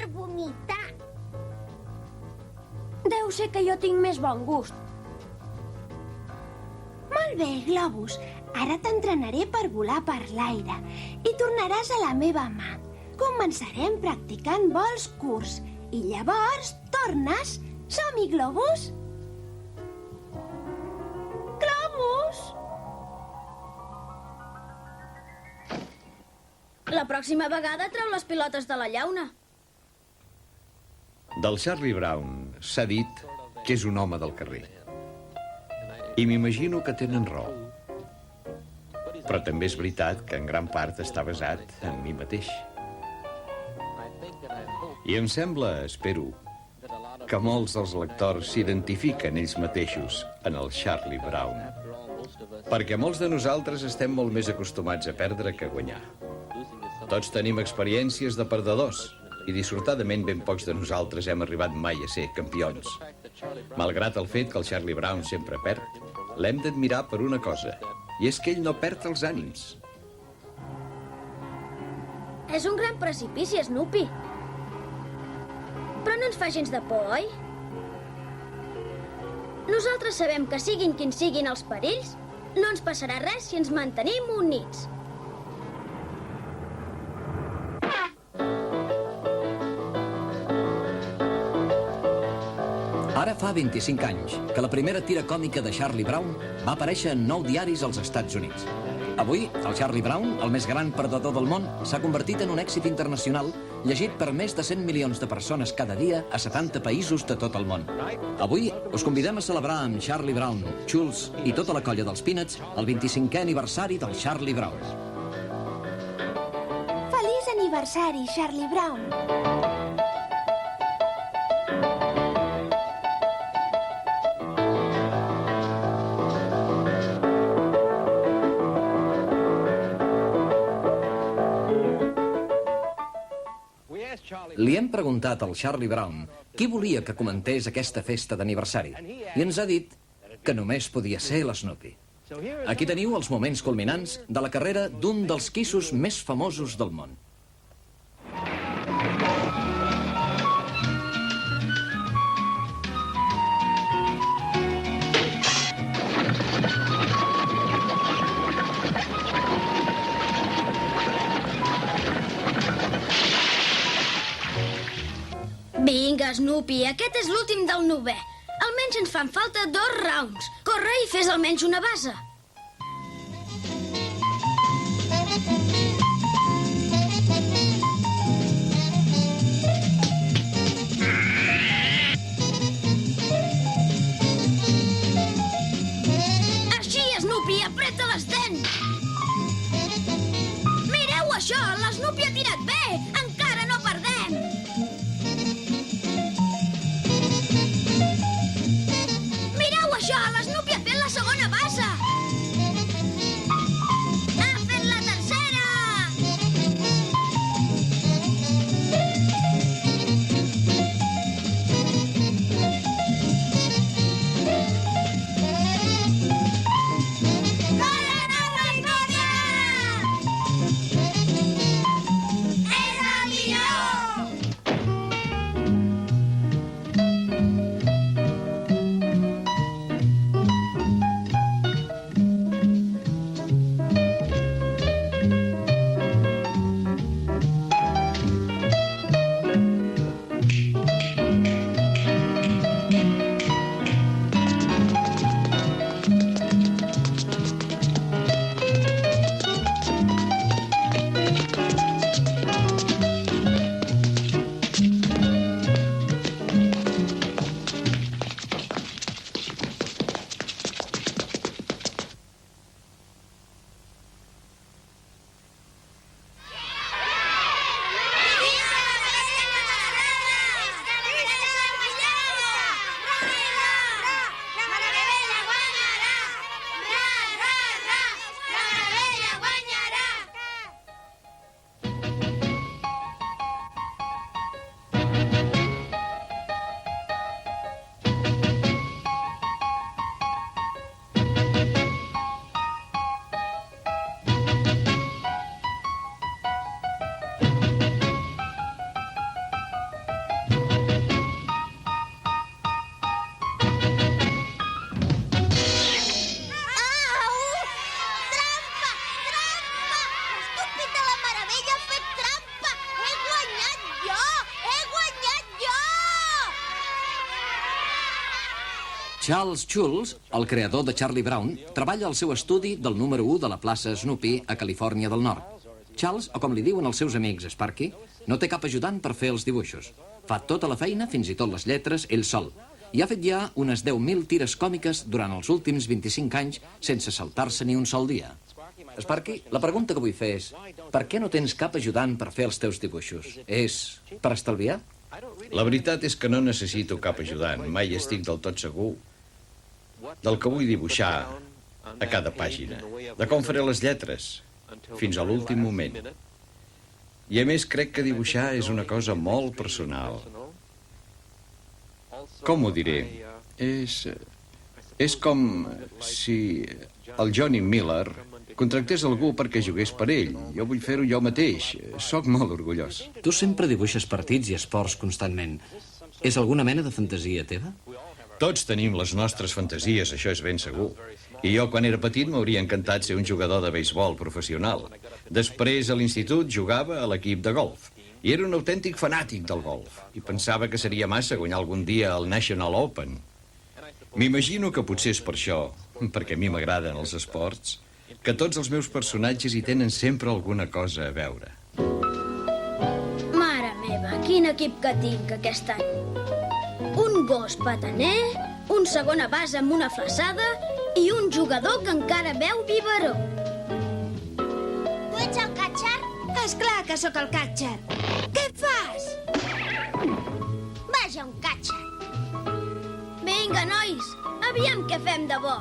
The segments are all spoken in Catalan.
per vomitar. Deu ser que jo tinc més bon gust. Molt bé, Globus. Ara t'entrenaré per volar per l'aire i tornaràs a la meva mà. Començarem practicant vols curts i llavors tornes. Som-hi, Globus? Globus! La pròxima vegada treu les pilotes de la llauna. Del Charlie Brown s'ha dit que és un home del carrer. I m'imagino que tenen raó. Però també és veritat que en gran part està basat en mi mateix. I em sembla, espero, que molts dels lectors s'identifiquen ells mateixos en el Charlie Brown. Perquè molts de nosaltres estem molt més acostumats a perdre que a guanyar. Tots tenim experiències de perdedors i dissortadament ben pocs de nosaltres hem arribat mai a ser campions. Malgrat el fet que el Charlie Brown sempre perd, l'hem d'admirar per una cosa, i és que ell no perd els ànims. És un gran precipici, Snoopy. Però no ens fa gens de por, oi? Nosaltres sabem que siguin quins siguin els perills, no ens passarà res si ens mantenim units. Ara fa 25 anys que la primera tira còmica de Charlie Brown va aparèixer en 9 diaris als Estats Units. Avui, el Charlie Brown, el més gran perdedor del món, s'ha convertit en un èxit internacional llegit per més de 100 milions de persones cada dia a 70 països de tot el món. Avui us convidem a celebrar amb Charlie Brown, Schulz i tota la colla dels Peanuts el 25è aniversari del Charlie Brown. Feliç aniversari, Charlie Brown! Li hem preguntat al Charlie Brown qui volia que comentés aquesta festa d'aniversari i ens ha dit que només podia ser l'Snoopy. Aquí teniu els moments culminants de la carrera d'un dels quissos més famosos del món. Vinga, Snoopy, aquest és l'últim del 9è. Almenys ens fan falta 2 rounds. Corre i fes almenys una base. Així, Snoopy, apreta les dents. Mireu això, l'Snoopy ha tirat bé. Encara no perdem. Mireu això, l'Snoopy ha fet la segona base. Charles Schulz, el creador de Charlie Brown, treballa al seu estudi del número 1 de la plaça Snoopy a Califòrnia del Nord. Charles, o com li diuen els seus amics Sparky, no té cap ajudant per fer els dibuixos. Fa tota la feina, fins i tot les lletres, ell sol. I ha fet ja unes 10.000 tires còmiques durant els últims 25 anys sense saltar-se ni un sol dia. Sparky, la pregunta que vull fer és: per què no tens cap ajudant per fer els teus dibuixos? És per estalviar? La veritat és que no necessito cap ajudant. Mai estic del tot segur del que vull dibuixar a cada pàgina, de com faré les lletres, fins a l'últim moment. I a més crec que dibuixar és una cosa molt personal. Com ho diré? És com si el Johnny Miller contractés algú perquè jugués per ell. Jo vull fer-ho jo mateix. Soc molt orgullós. Tu sempre dibuixes partits i esports constantment. És alguna mena de fantasia teva? Tots tenim les nostres fantasies, això és ben segur. I jo, quan era petit, m'hauria encantat ser un jugador de beisbol professional. Després, a l'institut, jugava a l'equip de golf. I era un autèntic fanàtic del golf. I pensava que seria massa guanyar algun dia el National Open. M'imagino que potser és per això, perquè a mi m'agraden els esports, que tots els meus personatges hi tenen sempre alguna cosa a veure. Mare meva, quin equip que tinc aquest any. Un gos pataner, un segona base amb una flaçada i un jugador que encara beu biberó. Tu ets el catxer? Esclar que sóc el catxer. Què fas? Vaja, un catxer. Vinga, nois, aviam què fem de bo.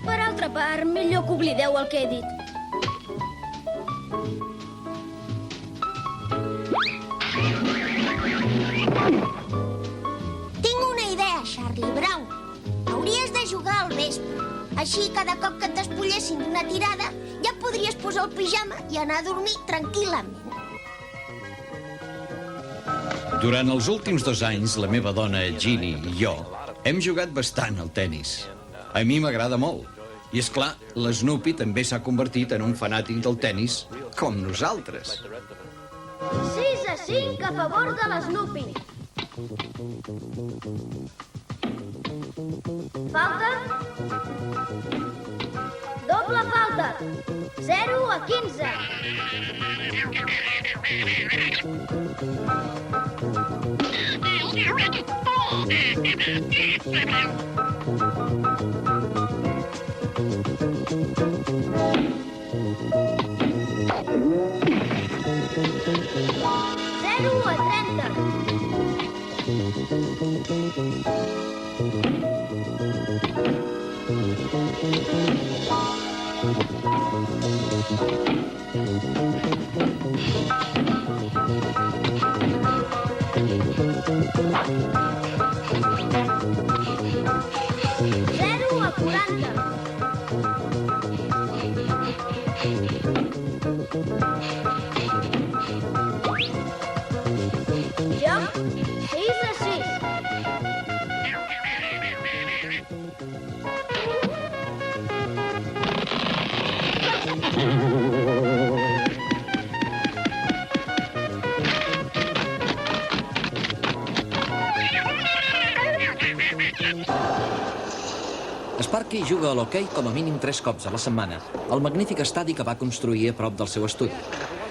Per altra part, millor que oblideu el que he dit. Tinc una idea, Charlie Brown. Hauries de jugar al vespre. Així, cada cop que et despullessin d'una tirada, ja podries posar el pijama i anar a dormir tranquil·lament. Durant els últims 2 anys, la meva dona, Ginny, i jo hem jugat bastant al tennis. A mi m'agrada molt. I, és clar, l'Snoopy també s'ha convertit en un fanàtic del tennis, com nosaltres. 6-5 a favor de l'Snoopy. Falta. Doble falta. 0-15. Zero a 40. Joc 6-6. Sparky juga a l'hoquei com a mínim 3 cops a la setmana al magnífic estadi que va construir a prop del seu estudi.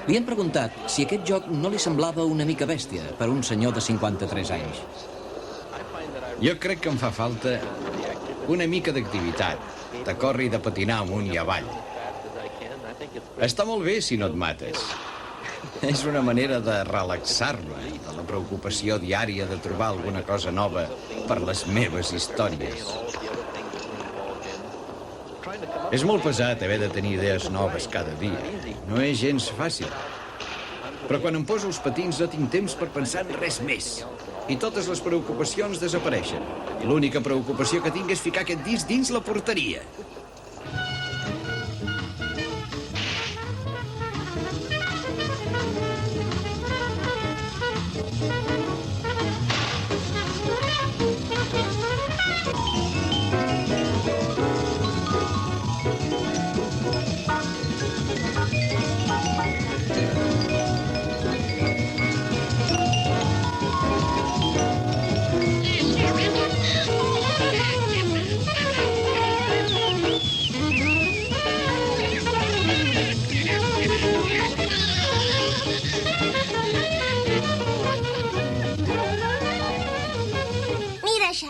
Li han preguntat si aquest joc no li semblava una mica bèstia per un senyor de 53 anys. Jo crec que em fa falta una mica d'activitat, de córrer i de patinar amunt i avall. Està molt bé si no et mates. És una manera de relaxar-me de la preocupació diària de trobar alguna cosa nova per les meves històries. És molt pesat haver de tenir idees noves cada dia. No és gens fàcil. Però quan em poso els patins no tinc temps per pensar en res més. I totes les preocupacions desapareixen. I l'única preocupació que tinc és ficar aquest disc dins la porteria.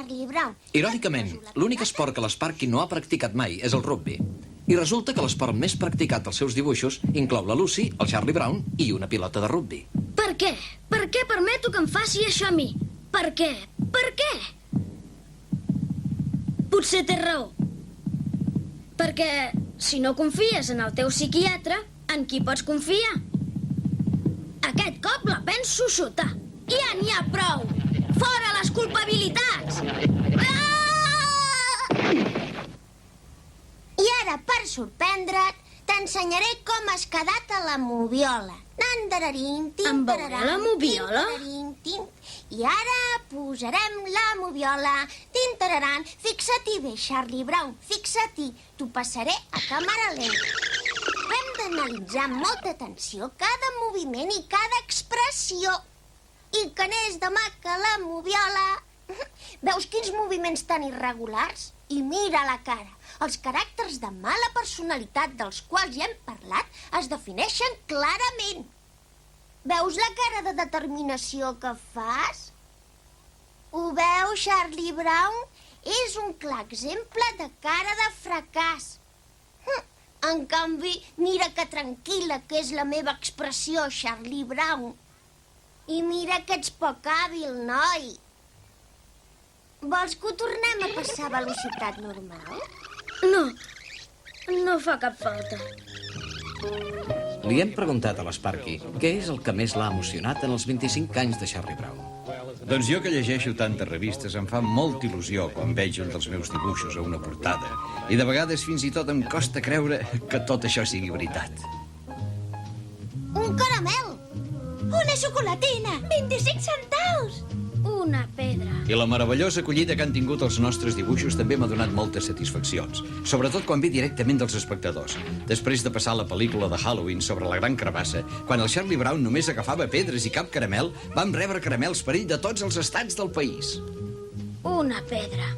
Charlie Brown. Irònicament, l'únic esport que l'Sparky no ha practicat mai és el rugby. I resulta que l'esport més practicat als seus dibuixos inclou la Lucy, el Charlie Brown i una pilota de rugby. Per què? Per què permeto que em faci això a mi? Per què? Per què? Potser té raó. Perquè si no confies en el teu psiquiatre, en qui pots confiar? Aquest cop la penso xutar. Ja n'hi ha prou! Fora les culpabilitats! I ara, per sorprendre't, t'ensenyaré com has quedat a la moviola. Em veurà la moviola? I ara posarem la moviola. Tintararan. Fixa't-hi bé, Charlie Brown, fixa't-hi. T'ho passaré a càmera lenta. Hem d'analitzar amb molta atenció cada moviment i cada expressió. I que n'és de maca la moviola. Veus quins moviments tan irregulars? I mira la cara. Els caràcters de mala personalitat dels quals ja hem parlat es defineixen clarament. Veus la cara de determinació que fas? Ho veus, Charlie Brown? És un clar exemple de cara de fracàs. En canvi, mira que tranquil·la que és la meva expressió, Charlie Brown. I mira que ets poc hàbil, noi. Vols que ho tornem a passar a velocitat normal? No fa cap falta. Li hem preguntat a l'Sparky què és el que més l'ha emocionat en els 25 anys de Charlie Brown. Doncs jo que llegeixo tantes revistes em fa molta il·lusió quan veig un dels meus dibuixos a una portada. I de vegades fins i tot em costa creure que tot això sigui veritat. Un caramel! Una xocolatina! 25 centaus! Una pedra. I la meravellosa acollida que han tingut els nostres dibuixos també m'ha donat moltes satisfaccions, sobretot quan ve directament dels espectadors. Després de passar la pel·lícula de Halloween sobre la gran carabassa, quan el Charlie Brown només agafava pedres i cap caramel, vam rebre caramels per ell de tots els estats del país. Una pedra.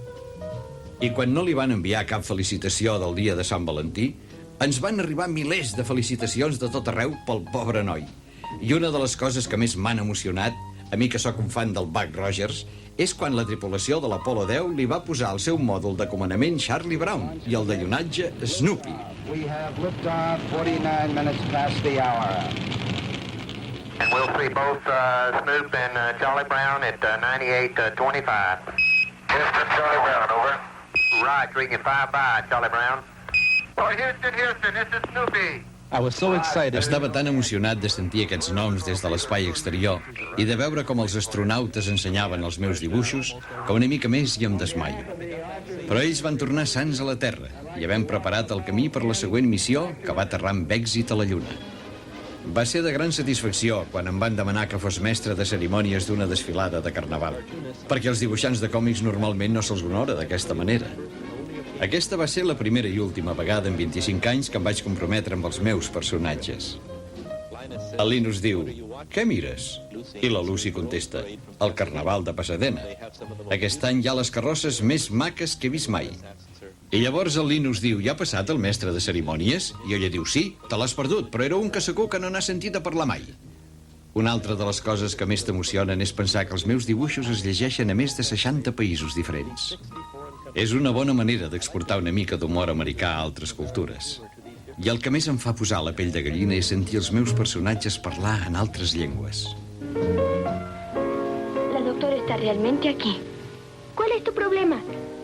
I quan no li van enviar cap felicitació del dia de Sant Valentí, ens van arribar milers de felicitacions de tot arreu pel pobre noi. I una de les coses que més m'han emocionat, a mi que sóc un fan del Buck Rogers, és quan la tripulació de l'Apollo 10 li va posar al seu mòdul de comandament Charlie Brown i el de llunatge Snoopy. We have liftoff 49 minutes past the hour. And we'll see both Snoop and Charlie Brown at 9825. Houston, Charlie Brown, over. Right, reading you 5-5, Charlie Brown. Oh, Houston, this is Snoopy. I was so excited. Estava tan emocionat de sentir aquests noms des de l'espai exterior i de veure com els astronautes ensenyaven els meus dibuixos que una mica més i em desmaio. Però ells van tornar sants a la Terra i havent preparat el camí per la següent missió que va aterrar amb èxit a la Lluna. Va ser de gran satisfacció quan em van demanar que fos mestre de cerimònies d'una desfilada de carnaval, perquè els dibuixants de còmics normalment no se'ls honora d'aquesta manera. Aquesta va ser la primera i última vegada en 25 anys que em vaig comprometre amb els meus personatges. El Linus diu, què mires? I la Lucy contesta, el carnaval de Pasadena. Aquest any hi ha les carrosses més maques que he vist mai. I llavors el Linus diu, ja ha passat el mestre de cerimònies? I ella diu, sí, te l'has perdut, però era un que segur que no n'ha sentit a parlar mai. Una altra de les coses que més t'emocionen és pensar que els meus dibuixos es llegeixen a més de 60 països diferents. És una bona manera d'exportar una mica d'humor americà a altres cultures. I el que més em fa posar la pell de gallina és sentir els meus personatges parlar en altres llengües. La doctora está realmente aquí. ¿Cuál es tu problema?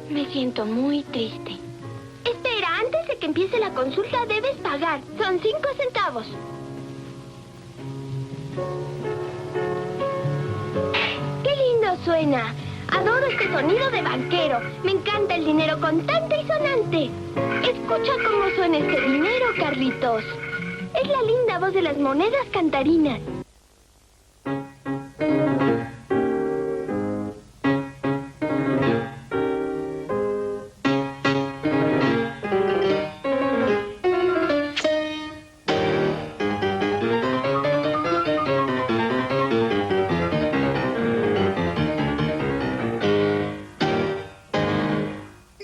Me siento muy triste. Espera, antes de que empiece la consulta debes pagar. Son 5 centavos. ¡Qué lindo suena! Adoro este sonido de banquero. Me encanta el dinero contante y sonante. Escucha cómo suena este dinero, Carlitos. Es la linda voz de las monedas cantarinas.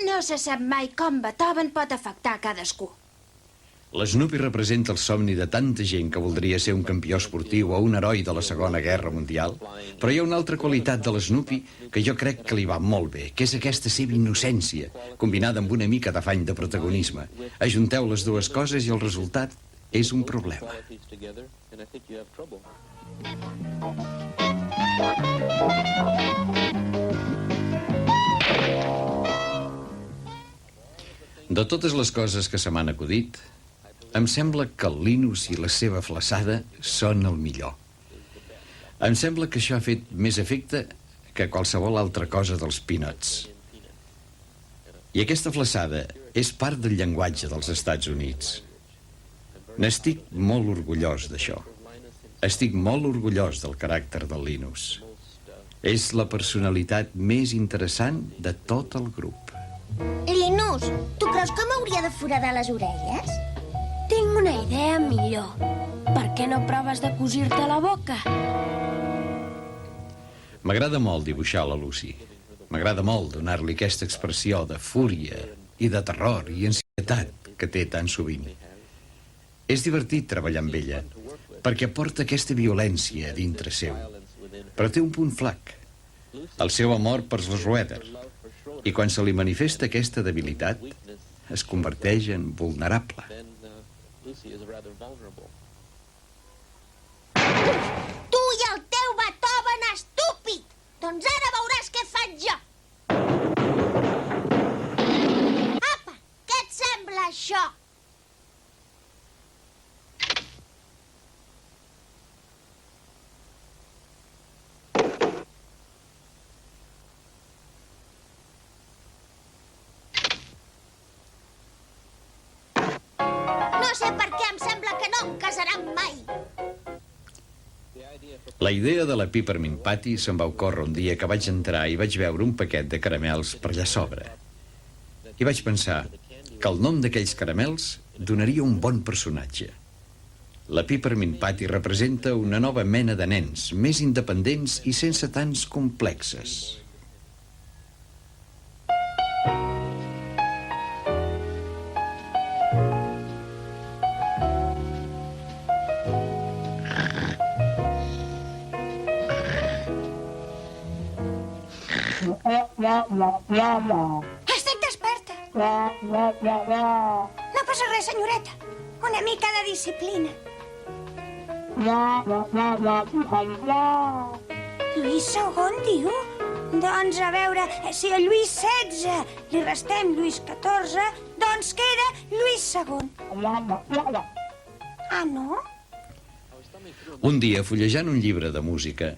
No se sap mai com Beethoven pot afectar cadascú. L'Snoopy representa el somni de tanta gent que voldria ser un campió esportiu o un heroi de la Segona Guerra Mundial, però hi ha una altra qualitat de l'Snoopy que jo crec que li va molt bé, que és aquesta seva innocència, combinada amb una mica d'afany de protagonisme. Ajunteu les dues coses i el resultat és un problema. De totes les coses que se m'han acudit, em sembla que el Linus i la seva flaçada són el millor. Em sembla que això ha fet més efecte que qualsevol altra cosa dels Peanuts. I aquesta flaçada és part del llenguatge dels Estats Units. N'estic molt orgullós d'això. Estic molt orgullós del caràcter del Linus. És la personalitat més interessant de tot el grup. Linus, tu creus que m'hauria de foradar les orelles? Tinc una idea millor. Per què no proves de cosir-te la boca? M'agrada molt dibuixar la Lucy. M'agrada molt donar-li aquesta expressió de fúria i de terror i ansietat que té tan sovint. És divertit treballar amb ella, perquè porta aquesta violència a dintre seu. Però té un punt flac, el seu amor per Schroeder. I quan se li manifesta aquesta debilitat, es converteix en vulnerable. Tu i el teu Beethoven estúpid! Doncs ara veuràs què faig jo! Apa, què et sembla això? No sé per què em sembla que no em casaran mai. La idea de la Peppermint Patty se'm va ocórrer un dia que vaig entrar i vaig veure un paquet de caramels per allà sobre. I vaig pensar que el nom d'aquells caramels donaria un bon personatge. La Peppermint Patty representa una nova mena de nens, més independents i sense tants complexes. Estic desperta. No passa res, senyoreta. Una mica de disciplina. Lluís II, diu? Doncs a veure, si a Lluís XVI li restem Lluís XIV, doncs queda Lluís II. Ah, no? Un dia, fullejant un llibre de música,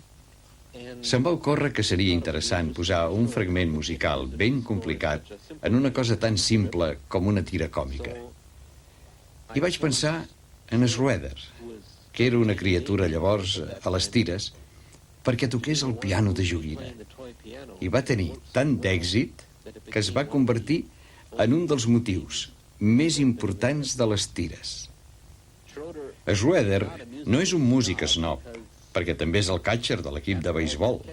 se'm va ocórrer que seria interessant posar un fragment musical ben complicat en una cosa tan simple com una tira còmica. I vaig pensar en Schroeder, que era una criatura llavors a les tires, perquè toqués el piano de joguina. I va tenir tant d'èxit que es va convertir en un dels motius més importants de les tires. Schroeder no és un músic snob, perquè també és el catcher de l'equip de beisbol,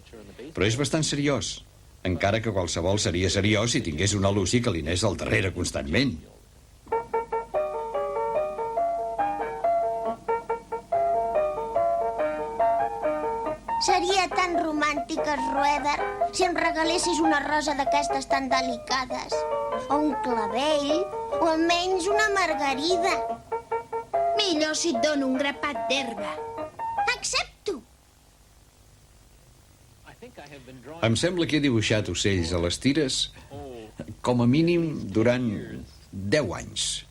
però és bastant seriós, encara que qualsevol seria seriós si tingués una Lucy que li anés al darrere constantment. Seria tan romàntic, Schroeder, si em regalessis una rosa d'aquestes tan delicades. O un clavell, o almenys una margarida. Millor si et dono un grapat d'herba. Accepto. Em sembla que he dibuixat ocells a les tires com a mínim durant 10 anys.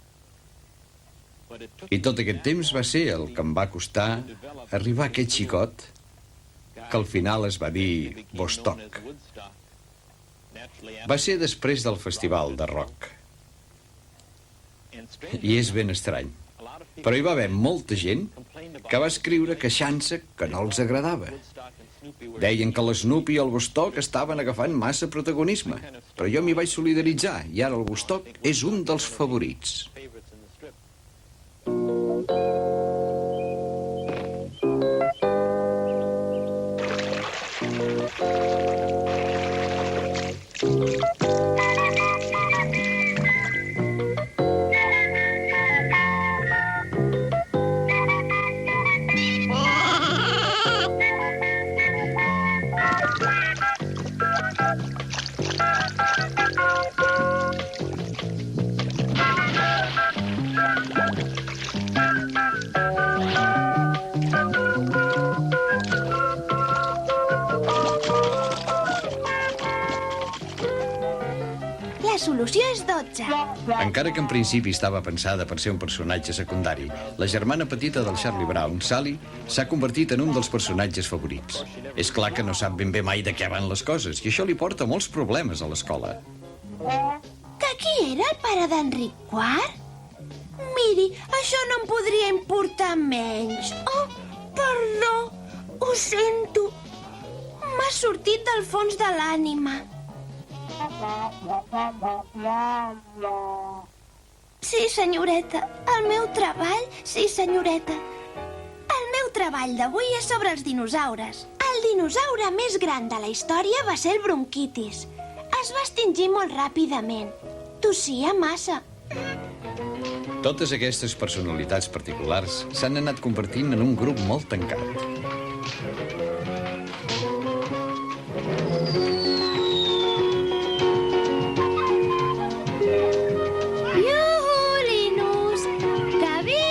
I tot aquest temps va ser el que em va costar arribar a aquest xicot que al final es va dir Vostok. Va ser després del festival de rock. I és ben estrany. Però hi va haver molta gent que va escriure queixant-se que no els agradava. Deien que l'Snoopy i el Vostok estaven agafant massa protagonisme, però jo m'hi vaig solidaritzar i ara el Vostok és un dels favorits. revolució és 12. Encara que en principi estava pensada per ser un personatge secundari, la germana petita del Charlie Brown, Sally, s'ha convertit en un dels personatges favorits. És clar que no sap ben bé mai de què van les coses, i això li porta molts problemes a l'escola. Que qui era el pare d'Enric IV? Miri, això no em podria importar menys. Oh, perdó, ho sento. M'ha sortit del fons de l'ànima. Sí, senyoreta, el meu treball... Sí, senyoreta. El meu treball d'avui és sobre els dinosaures. El dinosaure més gran de la història va ser el bronquitis. Es va extingir molt ràpidament. Tossia massa. Totes aquestes personalitats particulars s'han anat convertint en un grup molt tancat. Iuhu, Linus! Que bé!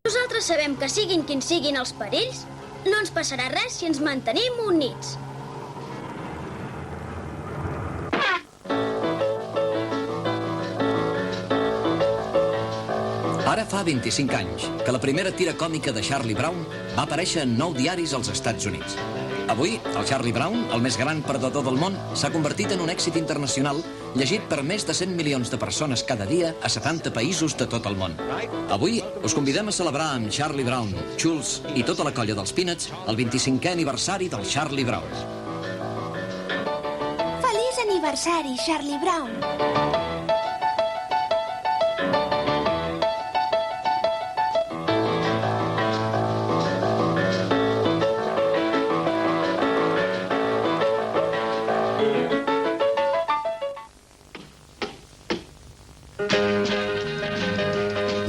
Nosaltres sabem que siguin quins siguin els perills, no ens passarà res si ens mantenim units. Ara fa 25 anys que la primera tira còmica de Charlie Brown va aparèixer en 9 diaris als Estats Units. Avui, el Charlie Brown, el més gran perdedor del món, s'ha convertit en un èxit internacional llegit per més de 100 milions de persones cada dia a 70 països de tot el món. Avui us convidem a celebrar amb Charlie Brown, Schulz i tota la colla dels Peanuts el 25è aniversari del Charlie Brown. Feliç aniversari, Charlie Brown.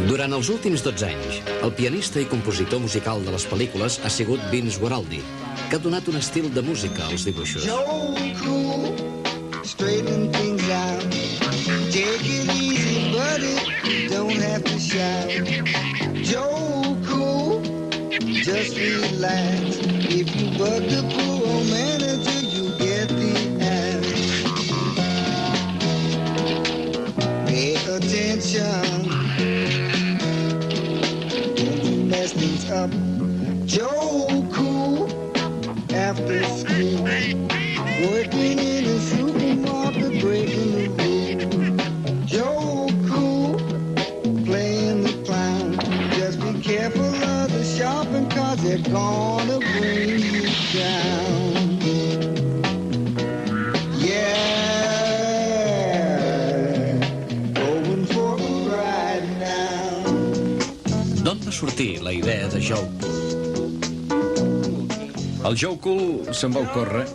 Durant els últims 12 anys, el pianista i compositor musical de les pel·lícules ha sigut Vince Guaraldi, que ha donat un estil de música als dibuixos. Joe Cool, straighten things out. Take it easy, buddy, don't have to shout. Joe Cool, just relax. If you bug the poor manager, you get the ass. Pay attention. Mess things up. Joe Cool, after school, working in a supermarket, breaking the rules. Joe Cool, playing the clown. Just be careful of the shopping cause they're gonna bring you down. Yeah, going for a ride now. D'on va sortir la idea de Joe Cool? El Joe Cool se'n va ocórrer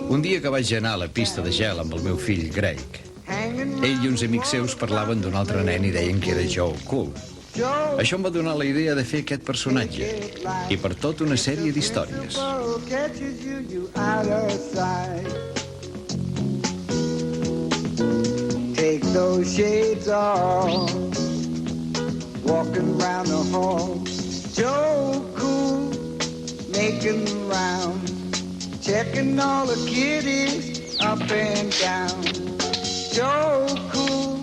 un dia que vaig anar a la pista de gel amb el meu fill Greg. Ell i uns amics seus parlaven d'un altre nen i deien que era Joe Cool. Això em va donar la idea de fer aquest personatge i per tot una sèrie d'històries. Take those shades off, walking round the hall. Joe Cool, making the rounds, checking all the kiddies up and down. Joe Cool,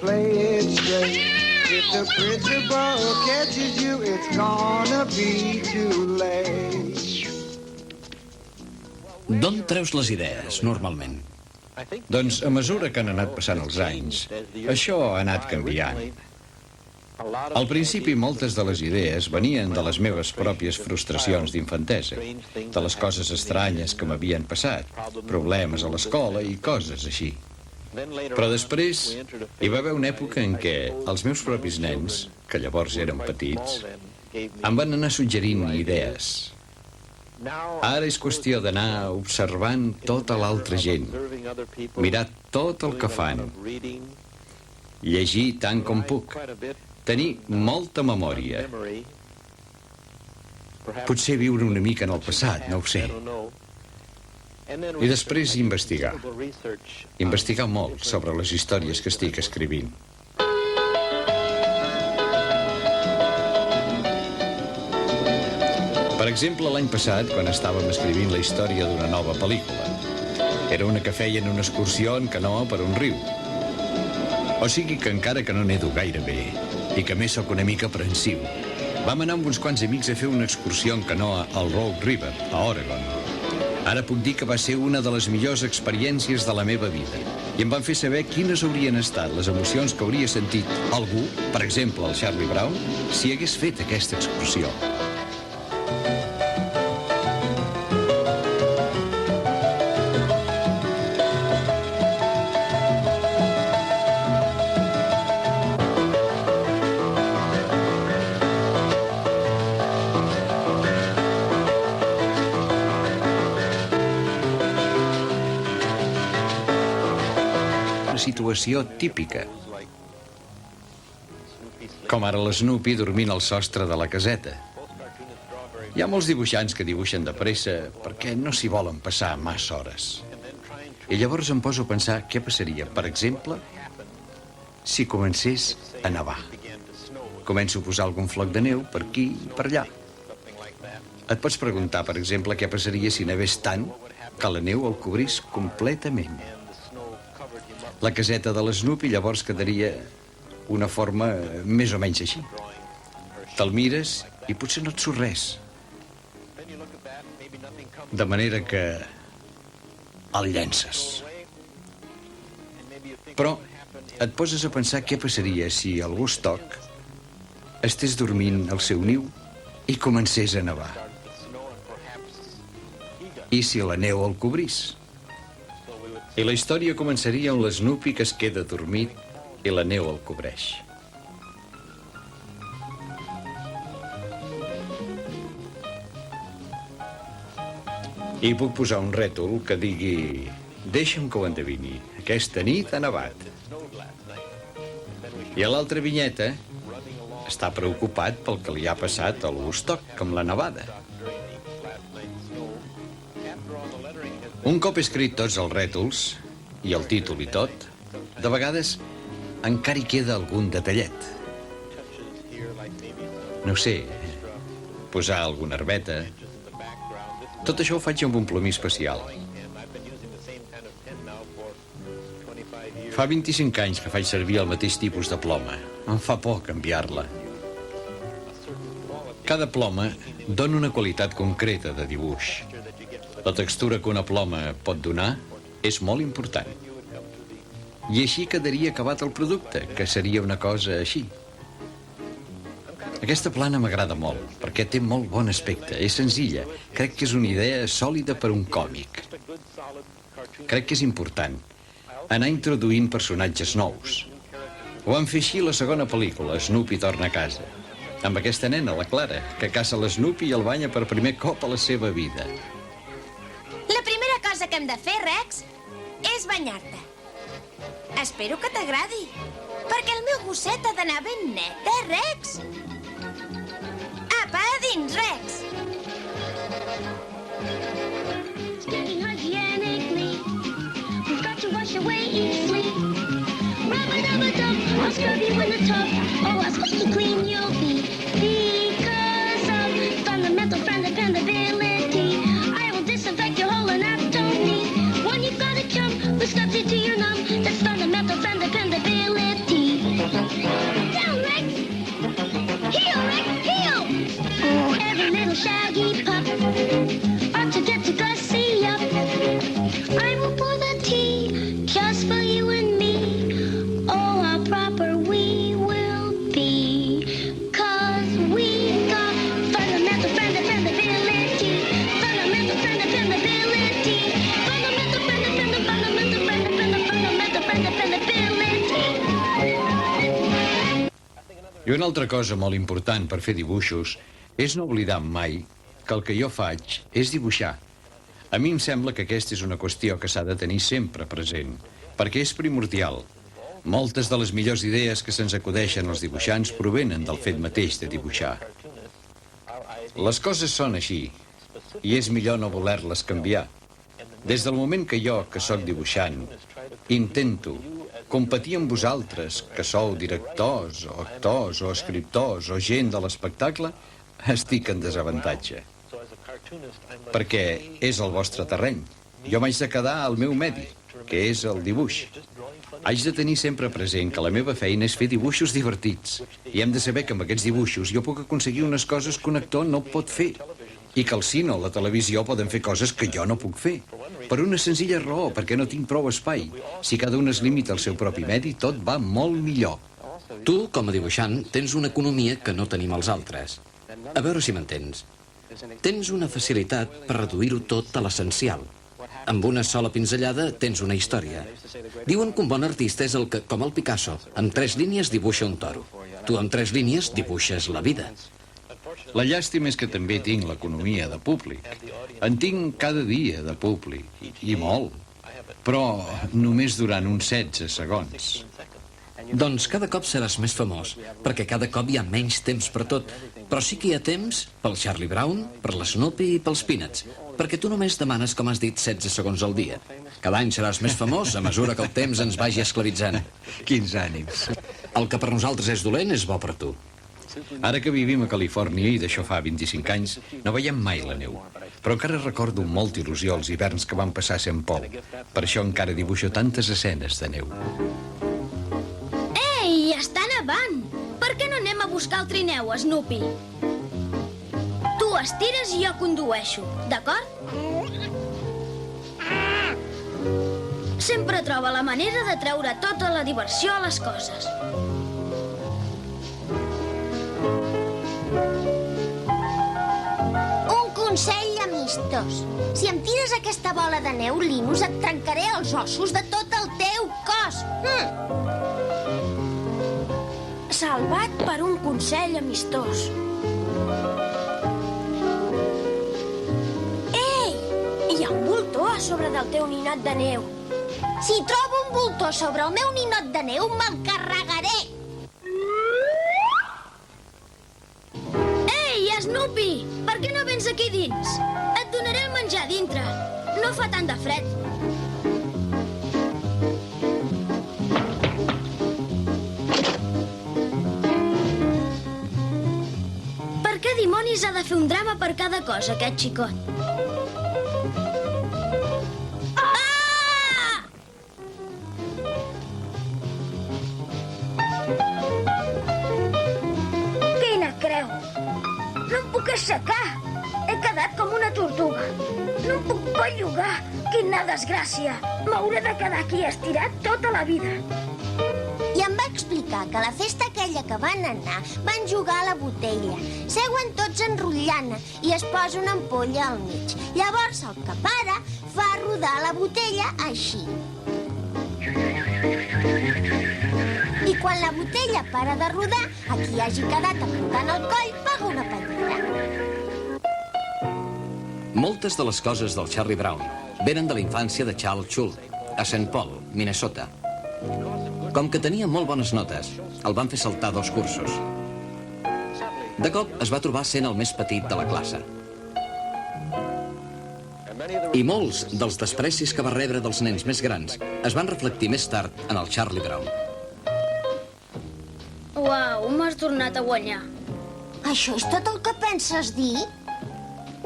play it straight. If the principal catches you, it's gonna be too late. D'on treus les idees, normalment? Doncs a mesura que han anat passant els anys, això ha anat canviant. Al principi, moltes de les idees venien de les meves pròpies frustracions d'infantesa, de les coses estranyes que m'havien passat, problemes a l'escola i coses així. Però després hi va haver una època en què els meus propis nens, que llavors eren petits, em van anar suggerint idees. Ara és qüestió d'anar observant tota l'altra gent, mirar tot el que fan, llegir tant com puc, tenir molta memòria. Potser viure una mica en el passat, no ho sé. I després investigar. Investigar molt sobre les històries que estic escrivint. Per exemple, l'any passat, quan estàvem escrivint la història d'una nova pel·lícula. Era una que feien una excursió en canoa per un riu. O sigui que encara que no nedo gaire bé, i que a més sóc una mica aprensiu, vam anar amb uns quants amics a fer una excursió en canoa al Rogue River, a Oregon. Ara puc dir que va ser una de les millors experiències de la meva vida. I em van fer saber quines haurien estat les emocions que hauria sentit algú, per exemple el Charlie Brown, si hagués fet aquesta excursió. Situació típica, com ara l'Snoopy dormint al sostre de la caseta. Hi ha molts dibuixants que dibuixen de pressa perquè no s'hi volen passar massa hores. I llavors em poso a pensar què passaria, per exemple, si comencés a nevar. Començo a posar algun floc de neu per aquí i per allà. Et pots preguntar, per exemple, què passaria si nevés tant que la neu el cobrís completament. La caseta de l'Snoopy llavors quedaria una forma més o menys així. Te'l mires i potser no et surt res. De manera que el llences. Però et poses a pensar què passaria si el Woodstock estés dormint al seu niu i comencés a nevar. I si la neu el cobrís? I la història començaria amb l'Snoopy que es queda dormit i la neu el cobreix. I puc posar un rètol que digui: deixa'm que ho endevini, aquesta nit ha nevat. I a l'altra vinyeta està preocupat pel que li ha passat al Woodstock amb la nevada. Un cop escrit tots els rètols, i el títol i tot, de vegades encara hi queda algun detallet. No sé, posar alguna herbeta. Tot això ho faig amb un plomí especial. Fa 25 anys que faig servir el mateix tipus de ploma. Em fa por canviar-la. Cada ploma dona una qualitat concreta de dibuix. La textura que una ploma pot donar és molt important. I així quedaria acabat el producte, que seria una cosa així. Aquesta plana m'agrada molt, perquè té molt bon aspecte, és senzilla. Crec que és una idea sòlida per un còmic. Crec que és important anar introduint personatges nous. Ho van fer així la segona pel·lícula, Snoopy torna a casa, amb aquesta nena, la Clara, que caça l'Snoopy i el banya per primer cop a la seva vida. La primera cosa que hem de fer, Rex, és banyar-te. Espero que t'agradi, perquè el meu gosset ha d'anar ben net, Rex? Apa, a dins, Rex! Standing hygienically, we've got to wash away each sleep. scrub you in the tub. Oh, how squeaky clean you'll be. Because of fundamental dependability, I will disinfect your whole anatomy. When you've got a chump who scrubs you to your numb, that's fundamental dependability. Down, Rex! Heel, Rex, heel! Every little shaggy pup ought to get to gussy up. I will pour the tea just for you and me. Oh, how proper we will be. 'Cause we got fundamental dependability. Fundamental dependability. Fundamental dependability. I una altra cosa molt important per fer dibuixos és no oblidar mai que el que jo faig és dibuixar. A mi em sembla que aquesta és una qüestió que s'ha de tenir sempre present, perquè és primordial. Moltes de les millors idees que se'ns acudeixen als dibuixants provenen del fet mateix de dibuixar. Les coses són així, i és millor no voler-les canviar. Des del moment que jo, que sóc dibuixant, intento competir amb vosaltres, que sou directors, o actors, o escriptors, o gent de l'espectacle, estic en desavantatge. Perquè és el vostre terreny. Jo m'haig de quedar al meu medi, que és el dibuix. Haig de tenir sempre present que la meva feina és fer dibuixos divertits. I hem de saber que amb aquests dibuixos jo puc aconseguir unes coses que un actor no pot fer. I que el cine o la televisió poden fer coses que jo no puc fer. Per una senzilla raó, perquè no tinc prou espai. Si cada un es limita al seu propi medi, tot va molt millor. Tu, com a dibuixant, tens una economia que no tenim els altres. A veure si m'entens. Tens una facilitat per reduir-ho tot a l'essencial. Amb una sola pinzellada tens una història. Diuen que un bon artista és el que, com el Picasso, amb 3 línies dibuixa un toro. Tu amb 3 línies dibuixes la vida. La llàstima és que també tinc l'economia de públic. En tinc cada dia de públic, i molt. Però només durant uns 16 segons. Doncs cada cop seràs més famós, perquè cada cop hi ha menys temps per tot. Però sí que hi ha temps pel Charlie Brown, per l'Snoopy i pels Peanuts, perquè tu només demanes, com has dit, 16 segons al dia. Cada any seràs més famós a mesura que el temps ens vagi esclavitzant. Quins ànims. El que per nosaltres és dolent és bo per tu. Ara que vivim a Califòrnia, i d'això fa 25 anys, no veiem mai la neu. Però encara recordo amb molta il·lusió els hiverns que vam passar a St. Paul. Per això encara dibuixo tantes escenes de neu. Ei, està nevant! Per què no anem a buscar el trineu, Snoopy? Tu estires i jo condueixo, d'acord? Sempre troba la manera de treure tota la diversió a les coses. Un consell amistós. Si em tires aquesta bola de neu, Linus, et trencaré els ossos de tot el teu cos. Salvat per un consell amistós. Ei! Hi ha un voltor a sobre del teu ninot de neu. Si trobo un voltor sobre el meu ninot de neu, me'l carregaré. Ei, Snoopy! Per què no vens aquí dins? Et donaré el menjar dintre. No fa tant de fred. Per què dimonis ha de fer un drama per cada cosa, aquest xicot? Ah! Quina creu! No em puc assecar! He quedat com una tortuga. No em puc bellugar! Quina desgràcia! M'hauré de quedar aquí estirat tota la vida. I em va explicar que a la festa aquella que van anar van jugar a la botella. Seuen tots enrotllant i es posa una ampolla al mig. Llavors el que para fa rodar la botella així. I quan la botella para de rodar, a qui hagi quedat aplicant el coll paga una pallida. Moltes de les coses del Charlie Brown venen de la infància de Charles Schulz, a St. Paul, Minnesota. Com que tenia molt bones notes, el van fer saltar 2 cursos. De cop es va trobar sent el més petit de la classe. I molts dels desprecis que va rebre dels nens més grans es van reflectir més tard en el Charlie Brown. Uau, m'has tornat a guanyar. Això és tot el que penses dir?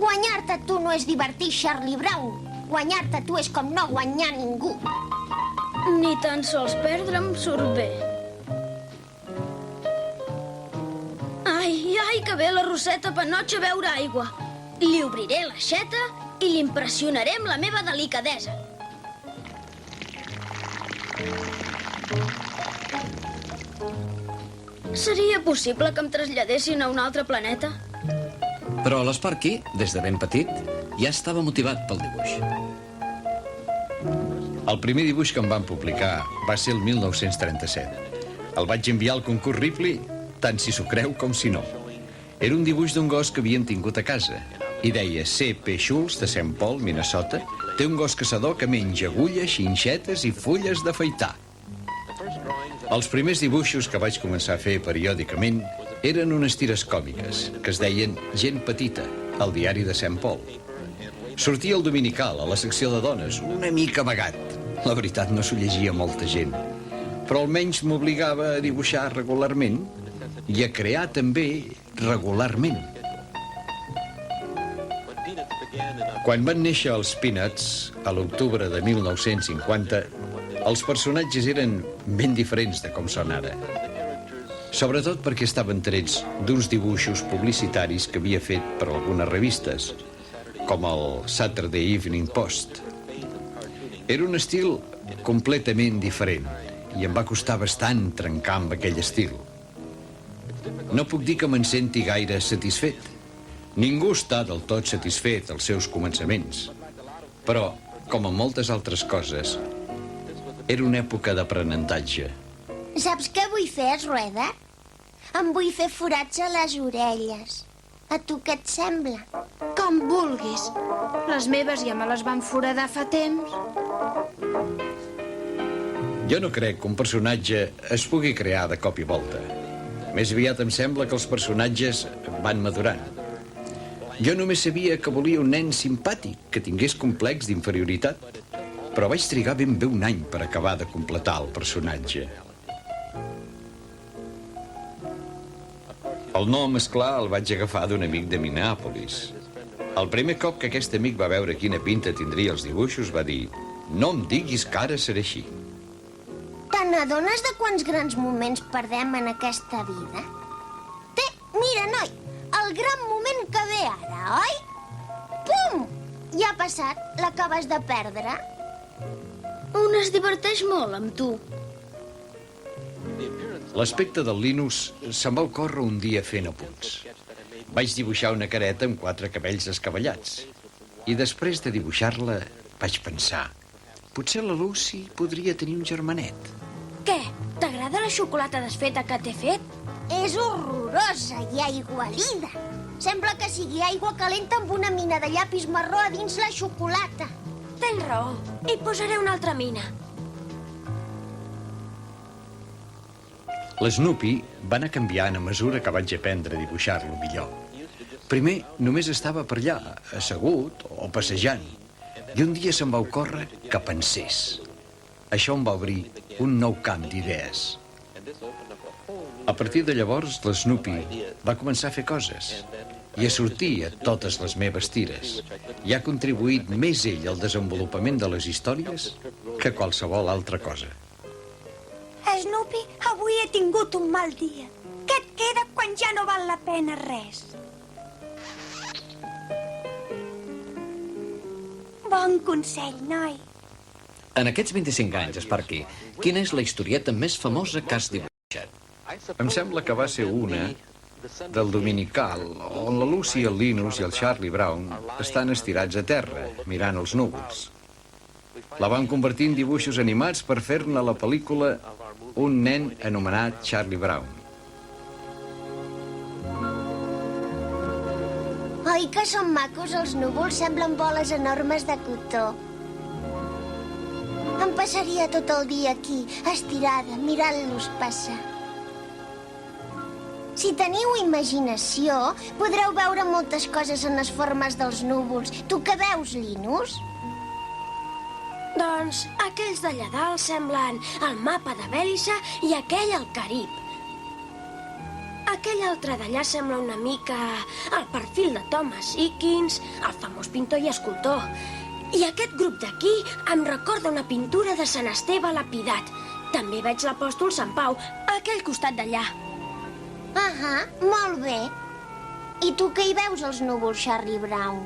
Guanyar-te tu no és divertir, Charlie Brown. Guanyar-te tu és com no guanyar ningú. Ni tan sols perdre em surt bé. Ai, que bé la Roseta Panotxa a beure aigua. Li obriré l'aixeta i l'impressionaré amb la meva delicadesa. Seria possible que em traslladessin a un altre planeta? Però l'Sparky, des de ben petit, ja estava motivat pel dibuix. El primer dibuix que em van publicar va ser el 1937. El vaig enviar al concurs Ripley, tant si s'ho creu com si no. Era un dibuix d'un gos que havien tingut a casa. I deia C.P. Schultz, de St. Paul, Minnesota, té un gos caçador que menja agulles, xinxetes i fulles d'afaitar. Els primers dibuixos que vaig començar a fer periòdicament eren unes tires còmiques que es deien Gent Petita, al diari de St. Paul. Sortia el dominical, a la secció de dones, una mica amagat. La veritat, no s'ho llegia molta gent. Però almenys m'obligava a dibuixar regularment i a crear també regularment. Quan van néixer els Peanuts, a l'octubre de 1950, els personatges eren ben diferents de com són ara. Sobretot perquè estaven trets d'uns dibuixos publicitaris que havia fet per algunes revistes, com el Saturday Evening Post. Era un estil completament diferent i em va costar bastant trencar amb aquell estil. No puc dir que me'n senti gaire satisfet. Ningú està del tot satisfet als seus començaments. Però, com en moltes altres coses, era una època d'aprenentatge. Saps què vull fer, Rueda? Em vull fer forats a les orelles. A tu què et sembla? Com vulguis. Les meves ja me les van foradar fa temps. Jo no crec que un personatge es pugui crear de cop i volta. Més aviat em sembla que els personatges van madurant. Jo només sabia que volia un nen simpàtic, que tingués complex d'inferioritat, però vaig trigar ben bé un any per acabar de completar el personatge. El nom, esclar, el vaig agafar d'un amic de Minneapolis. El primer cop que aquest amic va veure quina pinta tindria els dibuixos va dir: "No em diguis que ara seré així." Te n'adones de quants grans moments perdem en aquesta vida? Mira, noi, el gran moment que ve ara, oi? Pum! Ja ha passat, l'acabes de perdre. Un es diverteix molt amb tu. L'aspecte del Linus se'm va ocórrer un dia fent apunts. Vaig dibuixar una careta amb 4 cabells escabellats. I després de dibuixar-la vaig pensar: potser la Lucy podria tenir un germanet. Què? T'agrada la xocolata desfeta que t'he fet? És horrorosa i aigualida. Sembla que sigui aigua calenta amb una mina de llapis marró a dins la xocolata. Tens raó. Hi posaré una altra mina. L'Snoopy va anar canviant a mesura que vaig aprendre a dibuixar-lo millor. Primer només estava per allà, assegut o passejant, i un dia se'm va ocórrer que pensés. Això em va obrir un nou camp d'idees. A partir de llavors, l'Snoopy va començar a fer coses i a sortir a totes les meves tires. I ha contribuït més ell al desenvolupament de les històries que qualsevol altra cosa. Snoopy, avui he tingut un mal dia. Què et queda quan ja no val la pena res? Bon consell, noi. En aquests 25 anys, Sparky, quina és la historieta més famosa que has dibuixat? Em sembla que va ser una del dominical, on la Lucy, el Linus i el Charlie Brown estan estirats a terra, mirant els núvols. La van convertir en dibuixos animats per fer-ne la pel·lícula Un nen anomenat Charlie Brown. Oi que són macos? Els núvols semblen boles enormes de cotó. Em passaria tot el dia aquí, estirada, mirant-los passar. Si teniu imaginació, podreu veure moltes coses en les formes dels núvols. Tu què veus, Linus? Doncs aquells d'allà dalt semblen el mapa de Bèlissa i aquell el Carib. Aquell altre d'allà sembla una mica el perfil de Thomas Eakins, el famós pintor i escultor. I aquest grup d'aquí em recorda una pintura de Sant Esteve lapidat. També veig l'apòstol Sant Pau, a aquell costat d'allà. Molt bé. I tu què hi veus als núvols, Charlie Brown?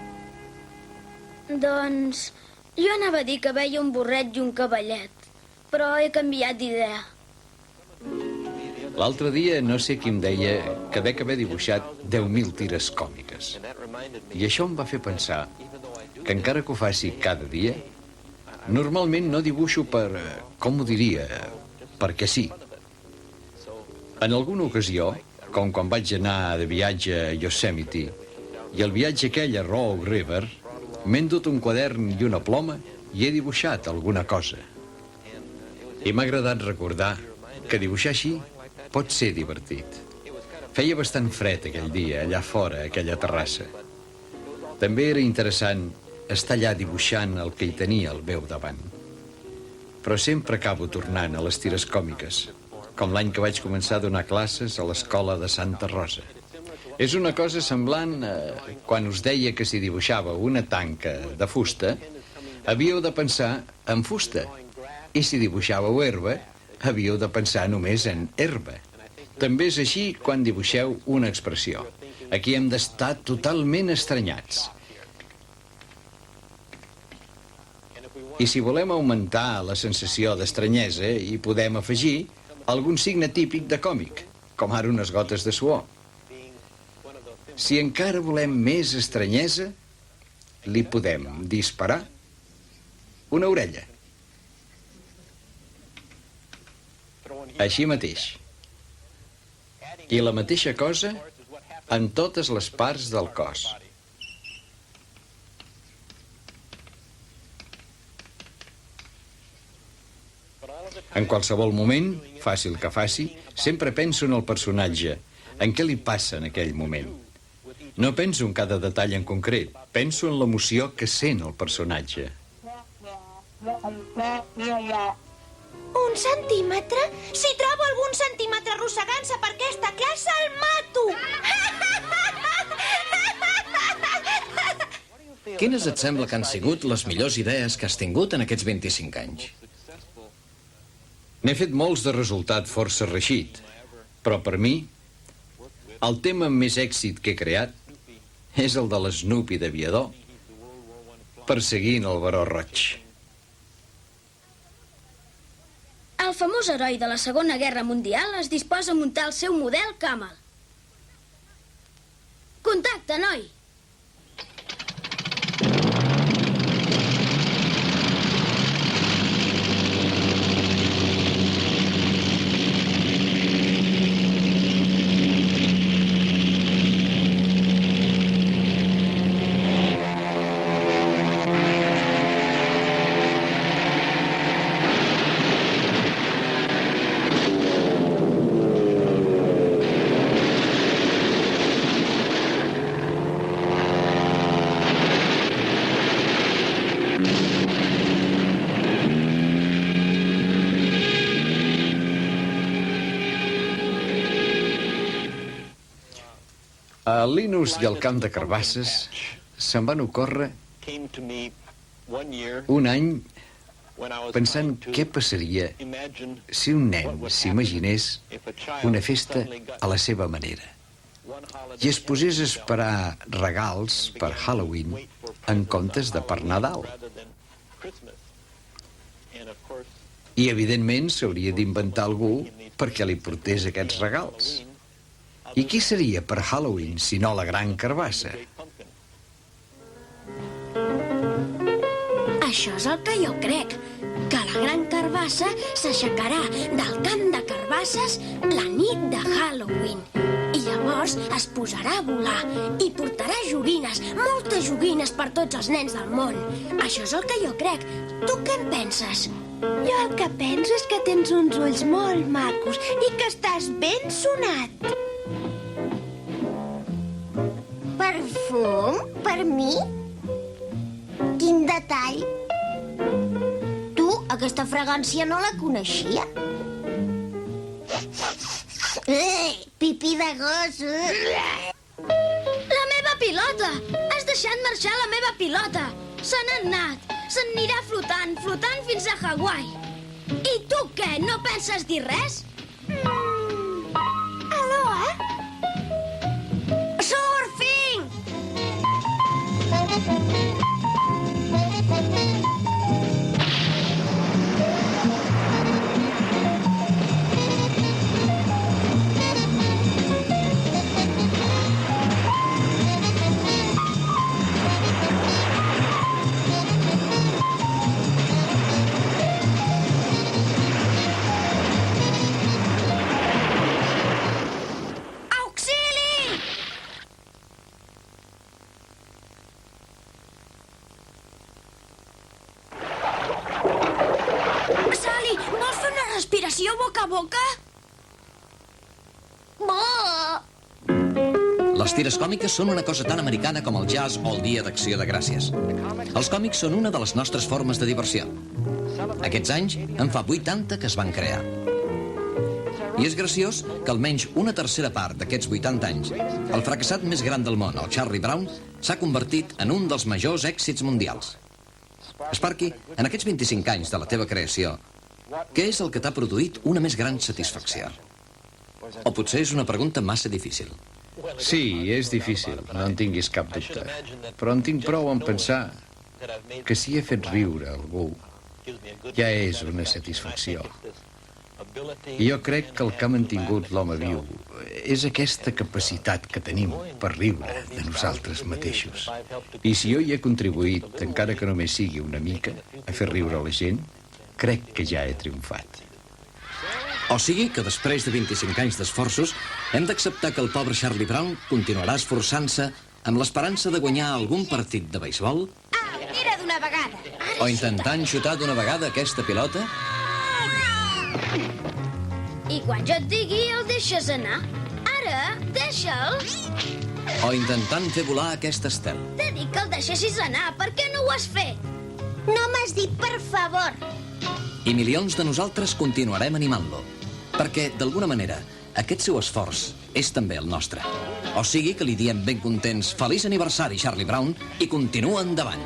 Doncs jo anava a dir que veia un burret i un cavallet, però he canviat d'idea. L'altre dia no sé qui em deia que dec haver dibuixat 10.000 tires còmiques. I això em va fer pensar que encara que ho faci cada dia, normalment no dibuixo per, com ho diria, perquè sí. En alguna ocasió, com quan vaig anar de viatge a Yosemite, i el viatge aquell a Rogue River, m'he endut un quadern i una ploma i he dibuixat alguna cosa. I m'ha agradat recordar que dibuixar així pot ser divertit. Feia bastant fred aquell dia, allà fora, a aquella terrassa. També era interessant estar allà dibuixant el que hi tenia al meu davant. Però sempre acabo tornant a les tires còmiques, com l'any que vaig començar a donar classes a l'escola de Santa Rosa. És una cosa semblant a quan us deia que si dibuixava una tanca de fusta, havíeu de pensar en fusta. I si dibuixàveu herba, havíeu de pensar només en herba. També és així quan dibuixeu una expressió. Aquí hem d'estar totalment estranyats. I si volem augmentar la sensació d'estranyesa, hi podem afegir algun signe típic de còmic, com ara unes gotes de suor. Si encara volem més estranyesa, li podem disparar una orella. Així mateix. I la mateixa cosa en totes les parts del cos. En qualsevol moment, faci el que faci, sempre penso en el personatge, en què li passa en aquell moment. No penso en cada detall en concret, penso en l'emoció que sent el personatge. Un centímetre? Si trobo algun centímetre arrossegant-se per aquesta classe, el mato! Quines et sembla que han sigut les millors idees que has tingut en aquests 25 anys? N'he fet molts de resultat força reeixit, però per mi, el tema amb més èxit que he creat és el de l'Snoopy d'aviador perseguint el Baró Roig. El famós heroi de la Segona Guerra Mundial es disposa a muntar el seu model Camel. Contacte, noi! A Linus i al camp de carbasses se'n van ocórrer un any pensant què passaria si un nen s'imaginés una festa a la seva manera i es posés a esperar regals per Halloween en comptes de per Nadal. I, evidentment, s'hauria d'inventar algú perquè li portés aquests regals. I qui seria per Halloween, si no la gran carbassa? Això és el que jo crec, que la gran carbassa s'aixecarà del camp de carbasses la nit de Halloween. I llavors es posarà a volar i portarà joguines, moltes joguines per tots els nens del món. Això és el que jo crec. Tu què en penses? Jo el que penso és que tens uns ulls molt macos i que estàs ben sonat. Perfum? Per mi? Quin detall! Tu, aquesta fragància no la coneixia. Pipí de gos. La meva pilota! Has deixat marxar la meva pilota! Se n'ha anat! Se'n anirà flotant, flotant fins a Hawaii! I tu què? No penses dir res? Aloha! Surfing! Auxili! Sally, vols fer una respiració boca a boca? Les tires còmiques són una cosa tan americana com el jazz o el Dia d'Acció de Gràcies. Els còmics són una de les nostres formes de diversió. Aquests anys en fa 80 que es van crear. I és graciós que almenys una tercera part d'aquests 80 anys, el fracassat més gran del món, el Charlie Brown, s'ha convertit en un dels majors èxits mundials. Sparky, en aquests 25 anys de la teva creació, què és el que t'ha produït una més gran satisfacció? O potser és una pregunta massa difícil. Sí, és difícil, no en tinguis cap dubte. Però en tinc prou en pensar que si he fet riure algú, ja és una satisfacció. I jo crec que el que ha mantingut l'home viu és aquesta capacitat que tenim per riure de nosaltres mateixos. I si jo hi he contribuït, encara que només sigui una mica, a fer riure la gent, crec que ja he triomfat. O sigui que després de 25 anys d'esforços hem d'acceptar que el pobre Charlie Brown continuarà esforçant-se amb l'esperança de guanyar algun partit de beisbol Tira d'una vegada. o intentant xutar d'una vegada aquesta pilota I quan jo et digui, el deixes anar. Ara, deixa'l. o intentant fer volar aquest estel. T'he dit que el deixessis anar. Per què no ho has fet? No m'has dit per favor. I milions de nosaltres continuarem animant-lo. Perquè, d'alguna manera, aquest seu esforç és també el nostre. O sigui que li diem ben contents feliç aniversari, Charlie Brown, i continua endavant.